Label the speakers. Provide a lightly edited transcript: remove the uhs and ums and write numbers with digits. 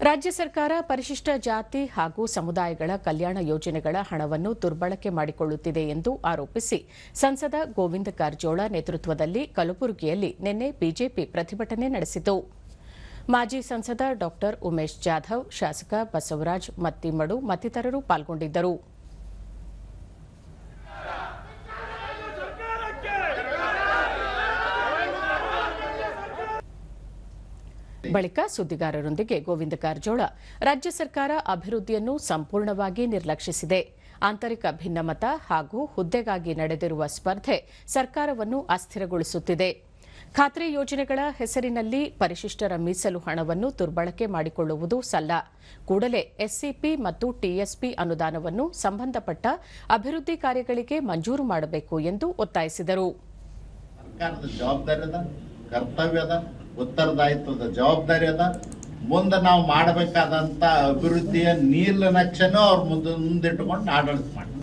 Speaker 1: ರಾಜ್ಯ ಸರ್ಕಾರ ಪರಿಶಿಷ್ಟ ಜಾತಿ ಹಾಗೂ ಸಮುದಾಯಗಳ ಕಲ್ಯಾಣ ಯೋಜನೆಗಳ ಹಣವನ್ನು ದುರ್ಬಳಕೆ ಮಾಡಿಕೊಳ್ಳುತ್ತಿದೆ ಎಂದು ಆರೋಪಿಸಿ ಸಂಸದ ಗೋವಿಂದ ಕಾರಜೋಳ ನೇತೃತ್ವದಲ್ಲಿ ಕಲಬುರಗಿಯಲ್ಲಿ ನಿನ್ನೆ ಬಿಜೆಪಿ ಪ್ರತಿಭಟನೆ ನಡೆಸಿತು. ಮಾಜಿ ಸಂಸದ ಡಾ ಉಮೇಶ್ ಜಾಧವ್, ಶಾಸಕ ಬಸವರಾಜ್ ಮತ್ತಿಮಡು ಮತ್ತಿತರರು ಪಾಲ್ಗೊಂಡಿದ್ದರು. ಬಳಿಕ ಸುದ್ದಿಗಾರರೊಂದಿಗೆ ಗೋವಿಂದ ಕಾರಜೋಳ, ರಾಜ್ಯ ಸರ್ಕಾರ ಅಭಿವೃದ್ಧಿಯನ್ನು ಸಂಪೂರ್ಣವಾಗಿ ನಿರ್ಲಕ್ಷಿಸಿದೆ. ಆಂತರಿಕ ಭಿನ್ನಮತ ಹಾಗೂ ಹುದ್ದೆಗಾಗಿ ನಡೆದಿರುವ ಸ್ಪರ್ಧೆ ಸರ್ಕಾರವನ್ನು ಅಸ್ಥಿರಗೊಳಿಸುತ್ತಿದೆ. ಖಾತ್ರಿ ಯೋಜನೆಗಳ ಹೆಸರಿನಲ್ಲಿ ಪರಿಶಿಷ್ಟರ ಮೀಸಲು ಹಣವನ್ನು ದುರ್ಬಳಕೆ ಮಾಡಿಕೊಳ್ಳುವುದು ಸಲ್ಲ. ಕೂಡಲೇ ಎಸ್ಸಿಪಿ ಮತ್ತು ಟಿಎಸ್ಪಿ ಅನುದಾನವನ್ನು ಸಂಬಂಧಪಟ್ಟ ಅಭಿವೃದ್ಧಿ ಕಾರ್ಯಗಳಿಗೆ ಮಂಜೂರು ಮಾಡಬೇಕು ಎಂದು ಒತ್ತಾಯಿಸಿದರು.
Speaker 2: ಕರ್ತವ್ಯದ ಉತ್ತರದಾಯಿತ್ವದ ಜವಾಬ್ದಾರಿ ಅದ. ಮುಂದೆ ನಾವು ಮಾಡಬೇಕಾದಂತ ಅಭಿವೃದ್ಧಿಯ ನೀಲನಕ್ಷೆನೂ ಅವ್ರ ಮುಂದಿಟ್ಟುಕೊಂಡು ಆಡಳಿತ ಮಾಡ್ತಾರೆ.